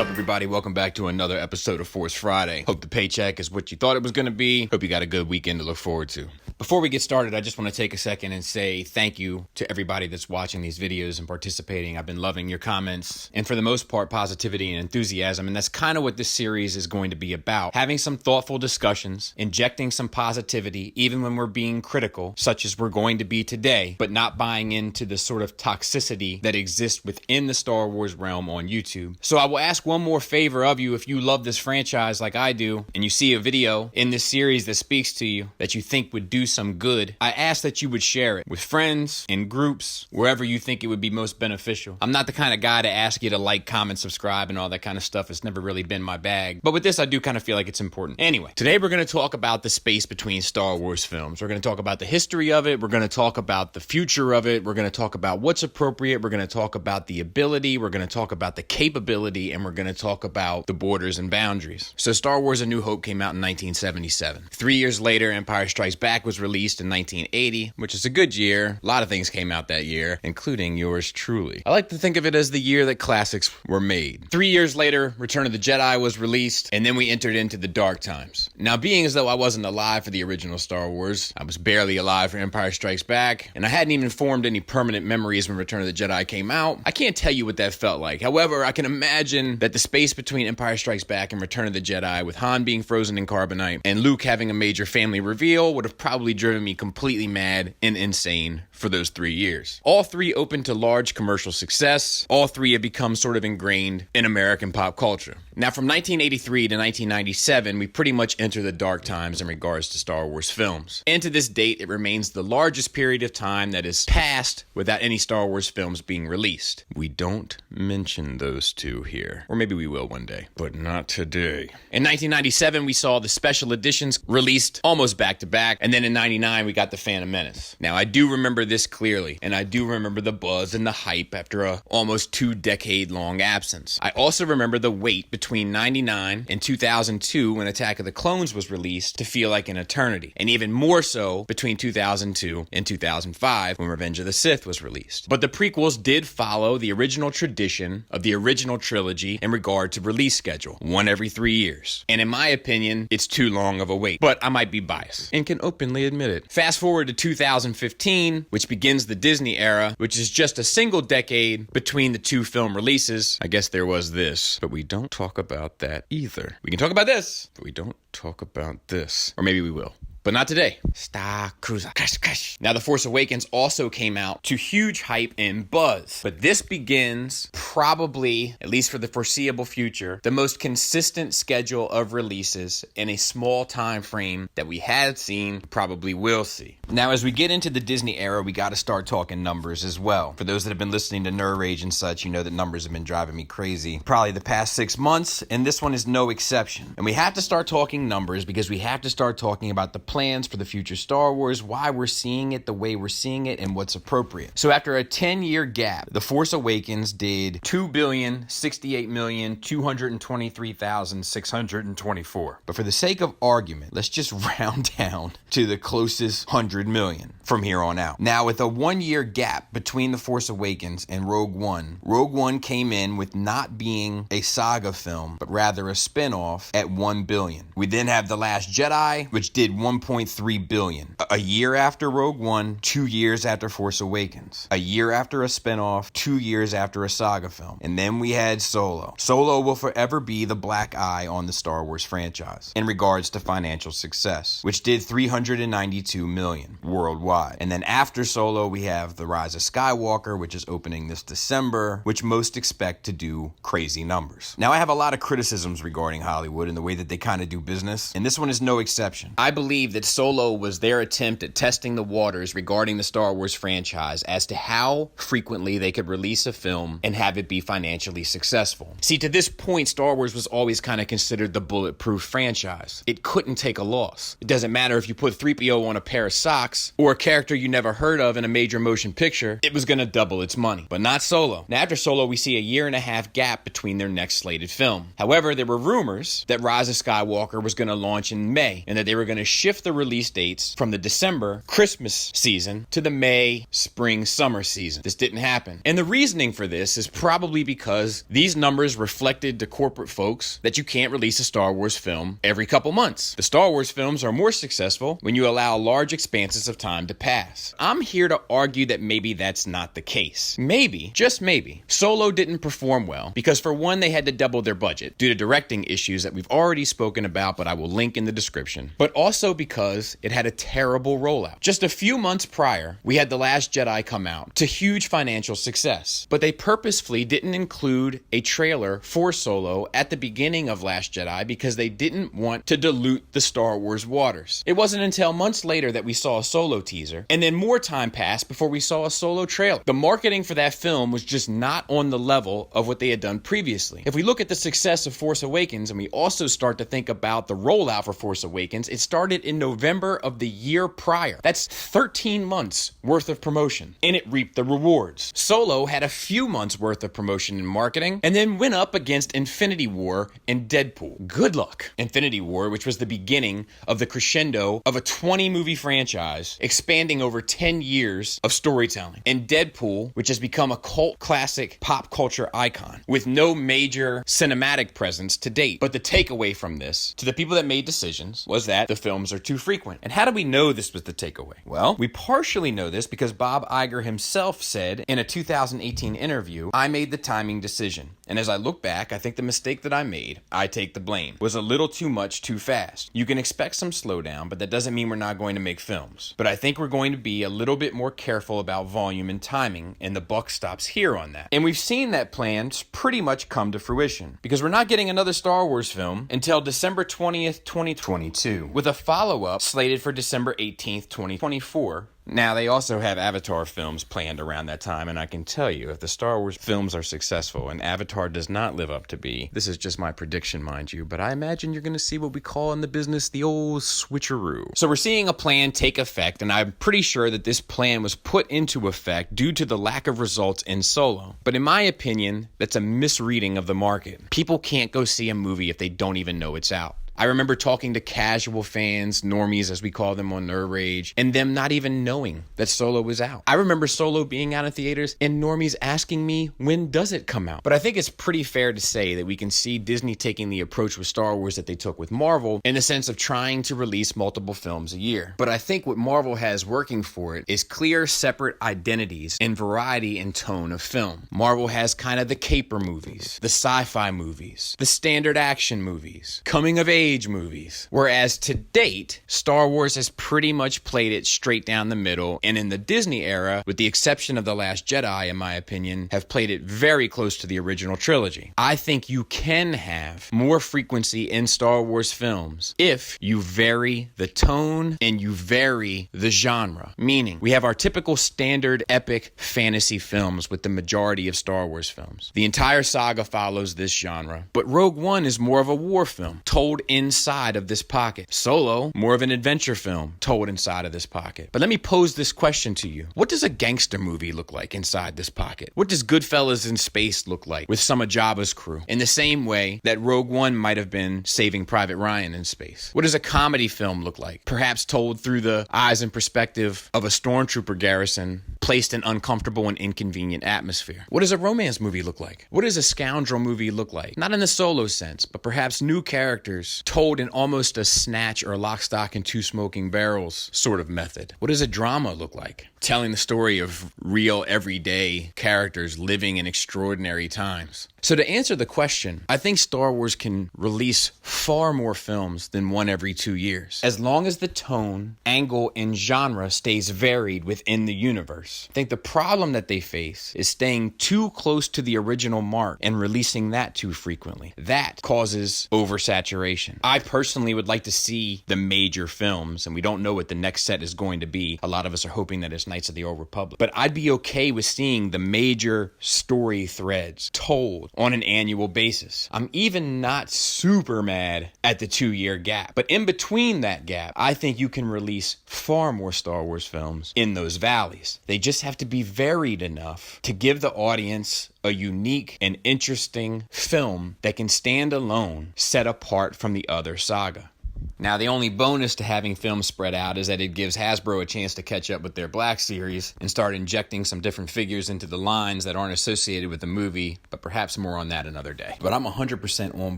up, everybody? Welcome back to another episode of Force Friday. Hope the paycheck is what you thought it was going to be. Hope you got a good weekend to look forward to. Before we get started, I just want to take a second and say thank you to everybody that's watching these videos and participating. I've been loving your comments and for the most part, positivity and enthusiasm. And that's kind of what this series is going to be about. Having some thoughtful discussions, injecting some positivity, even when we're being critical, such as we're going to be today, but not buying into the sort of toxicity that exists within the Star Wars realm on YouTube. So I will ask one more favor of you. If you love this franchise like I do, and you see a video in this series that speaks to you, that you think would do some good, I ask that you would share it with friends, in groups, wherever you think it would be most beneficial. I'm not the kind of guy to ask you to like, comment, subscribe, and all that kind of stuff. It's never really been my bag. But with this, I do kind of feel like it's important. Anyway, today we're going to talk about the space between Star Wars films. We're going to talk about the history of it. We're going to talk about the future of it. We're going to talk about what's appropriate. We're going to talk about the ability. We're going to talk about the capability, and we're going to talk about the borders and boundaries. So Star Wars A New Hope came out in 1977. 3 years later, Empire Strikes Back was released in 1980, which is a good year. A lot of things came out that year, including yours truly. I like to think of it as the year that classics were made. 3 years later, Return of the Jedi was released, and then we entered into the dark times. Now, being as though I wasn't alive for the original Star Wars, I was barely alive for Empire Strikes Back, and I hadn't even formed any permanent memories when Return of the Jedi came out, I can't tell you what that felt like. However, I can imagine that the space between Empire Strikes Back and Return of the Jedi, with Han being frozen in carbonite and Luke having a major family reveal, would have probably driven me completely mad and insane for those 3 years. All three opened to large commercial success. All three have become sort of ingrained in American pop culture. Now, from 1983 to 1997, we pretty much enter the dark times in regards to Star Wars films. And to this date, it remains the largest period of time that is passed without any Star Wars films being released. We don't mention those two here. Or maybe we will one day, but not today. In 1997, we saw the special editions released almost back to back, and then in 99, we got The Phantom Menace. Now, I do remember this clearly, and I do remember the buzz and the hype after a almost 2-decade-long absence. I also remember the wait between 99 and 2002 when Attack of the Clones was released to feel like an eternity, and even more so between 2002 and 2005 when Revenge of the Sith was released. But the prequels did follow the original tradition of the original trilogy in regard to release schedule, one every 3 years. And in my opinion, it's too long of a wait, but I might be biased and can openly admit it. Fast forward to 2015, which begins the Disney era, which is just a single decade between the two film releases. I guess there was this, but we don't talk about that either. We can talk about this, but we don't talk about this. Or maybe we will. But not today. Star Cruiser. Crash, crash. Now, The Force Awakens also came out to huge hype and buzz. But this begins probably, at least for the foreseeable future, the most consistent schedule of releases in a small time frame that we had seen, probably will see. Now, as we get into the Disney era, we got to start talking numbers as well. For those that have been listening to Nerd Rage and such, you know that numbers have been driving me crazy probably the past 6 months, and this one is no exception. And we have to start talking numbers because we have to start talking about the plans for the future Star Wars, why we're seeing it the way we're seeing it, and what's appropriate. So after a 10-year gap, The Force Awakens did $2,068,223,624. But for the sake of argument, let's just round down to the closest 100 million from here on out. Now, with a 1-year gap between The Force Awakens and Rogue One came in with not being a saga film, but rather a spin-off at $1 billion. We then have The Last Jedi, which did $1.3 billion. A year after Rogue One, 2 years after Force Awakens. A year after a spinoff, 2 years after a saga film. And then we had Solo. Solo will forever be the black eye on the Star Wars franchise in regards to financial success, which did $392 million worldwide. And then after Solo, we have The Rise of Skywalker, which is opening this December, which most expect to do crazy numbers. Now, I have a lot of criticisms regarding Hollywood and the way that they kind of do business, and this one is no exception. I believe that Solo was their attempt at testing the waters regarding the Star Wars franchise as to how frequently they could release a film and have it be financially successful. See, to this point, Star Wars was always kind of considered the bulletproof franchise. It couldn't take a loss. It doesn't matter if you put 3PO on a pair of socks or character you never heard of in a major motion picture, it was going to double its money. But not Solo. Now, after Solo, we see a 1.5 year gap between their next slated film. However, there were rumors that Rise of Skywalker was going to launch in May, and that they were going to shift the release dates from the December Christmas season to the May spring summer season. This didn't happen. And the reasoning for this is probably because these numbers reflected to corporate folks that you can't release a Star Wars film every couple months. The Star Wars films are more successful when you allow large expanses of time to pass. I'm here to argue that maybe that's not the case. Maybe, just maybe, Solo didn't perform well because, for one, they had to double their budget due to directing issues that we've already spoken about, but I will link in the description. But also because it had a terrible rollout. Just a few months prior, we had The Last Jedi come out to huge financial success, but they purposefully didn't include a trailer for Solo at the beginning of Last Jedi because they didn't want to dilute the Star Wars waters. It wasn't until months later that we saw a Solo teaser, and then more time passed before we saw a Solo trailer. The marketing for that film was just not on the level of what they had done previously. If we look at the success of Force Awakens, and we also start to think about the rollout for Force Awakens, it started in November of the year prior. That's 13 months worth of promotion, and it reaped the rewards. Solo had a few months worth of promotion and marketing, and then went up against Infinity War and Deadpool. Good luck. Infinity War, which was the beginning of the crescendo of a 20-movie franchise expanding over 10 years of storytelling, and Deadpool, which has become a cult classic pop culture icon with no major cinematic presence to date. But the takeaway from this, to the people that made decisions, was that the films are too frequent. And how do we know this was the takeaway? Well, we partially know this because Bob Iger himself said in a 2018 interview, "I made the timing decision. And as I look back, I think the mistake that I made, I take the blame, was a little too much too fast. You can expect some slowdown, but that doesn't mean we're not going to make films. But I think we're going to be a little bit more careful about volume and timing, and the buck stops here on that." And we've seen that plan pretty much come to fruition, because we're not getting another Star Wars film until December 20th, 2022, with a follow-up slated for December 18th, 2024. Now, they also have Avatar films planned around that time, and I can tell you, if the Star Wars films are successful and Avatar does not live up to be, this is just my prediction, mind you, but I imagine you're going to see what we call in the business the old switcheroo. So we're seeing a plan take effect, and I'm pretty sure that this plan was put into effect due to the lack of results in Solo. But in my opinion, that's a misreading of the market. People can't go see a movie if they don't even know it's out. I remember talking to casual fans, normies as we call them on Nerd Rage, and them not even knowing that Solo was out. I remember Solo being out in theaters and normies asking me, when does it come out? But I think it's pretty fair to say that we can see Disney taking the approach with Star Wars that they took with Marvel, in the sense of trying to release multiple films a year. But I think what Marvel has working for it is clear, separate identities and variety in tone of film. Marvel has kind of the caper movies, the sci-fi movies, the standard action movies, coming of age movies. Whereas to date, Star Wars has pretty much played it straight down the middle, and in the Disney era, with the exception of The Last Jedi, in my opinion, have played it very close to the original trilogy. I think you can have more frequency in Star Wars films if you vary the tone and you vary the genre. Meaning, we have our typical standard epic fantasy films with the majority of Star Wars films. The entire saga follows this genre, but Rogue One is more of a war film, told inside of this pocket. Solo, more of an adventure film, told inside of this pocket. But let me pose this question to you. What does a gangster movie look like inside this pocket? What does Goodfellas in Space look like with some of Jabba's crew? In the same way that Rogue One might have been Saving Private Ryan in space. What does a comedy film look like? Perhaps told through the eyes and perspective of a stormtrooper garrison placed in uncomfortable and inconvenient atmosphere. What does a romance movie look like? What does a scoundrel movie look like? Not in the Solo sense, but perhaps new characters told in almost a Snatch or Lock, Stock, and Two Smoking Barrels sort of method. What does a drama look like? Telling the story of real, everyday characters living in extraordinary times. So to answer the question, I think Star Wars can release far more films than one every 2 years, as long as the tone, angle, and genre stays varied within the universe. I think the problem that they face is staying too close to the original mark and releasing that too frequently. That causes oversaturation. I personally would like to see the major films, and we don't know what the next set is going to be. A lot of us are hoping that it's Knights of the Old Republic. But I'd be okay with seeing the major story threads told on an annual basis. I'm even not super mad at the 2-year gap. But in between that gap, I think you can release far more Star Wars films in those valleys. They just have to be varied enough to give the audience a unique and interesting film that can stand alone, set apart from the other saga. Now, the only bonus to having films spread out is that it gives Hasbro a chance to catch up with their Black Series and start injecting some different figures into the lines that aren't associated with the movie, but perhaps more on that another day. But I'm 100% on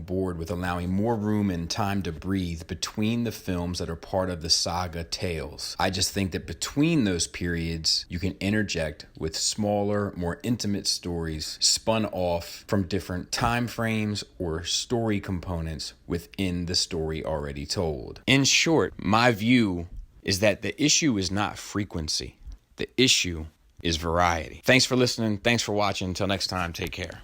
board with allowing more room and time to breathe between the films that are part of the saga tales. I just think that between those periods, you can interject with smaller, more intimate stories spun off from different time frames or story components within the story already told. In short, my view is that the issue is not frequency. The issue is variety. Thanks for listening. Thanks for watching. Until next time, take care.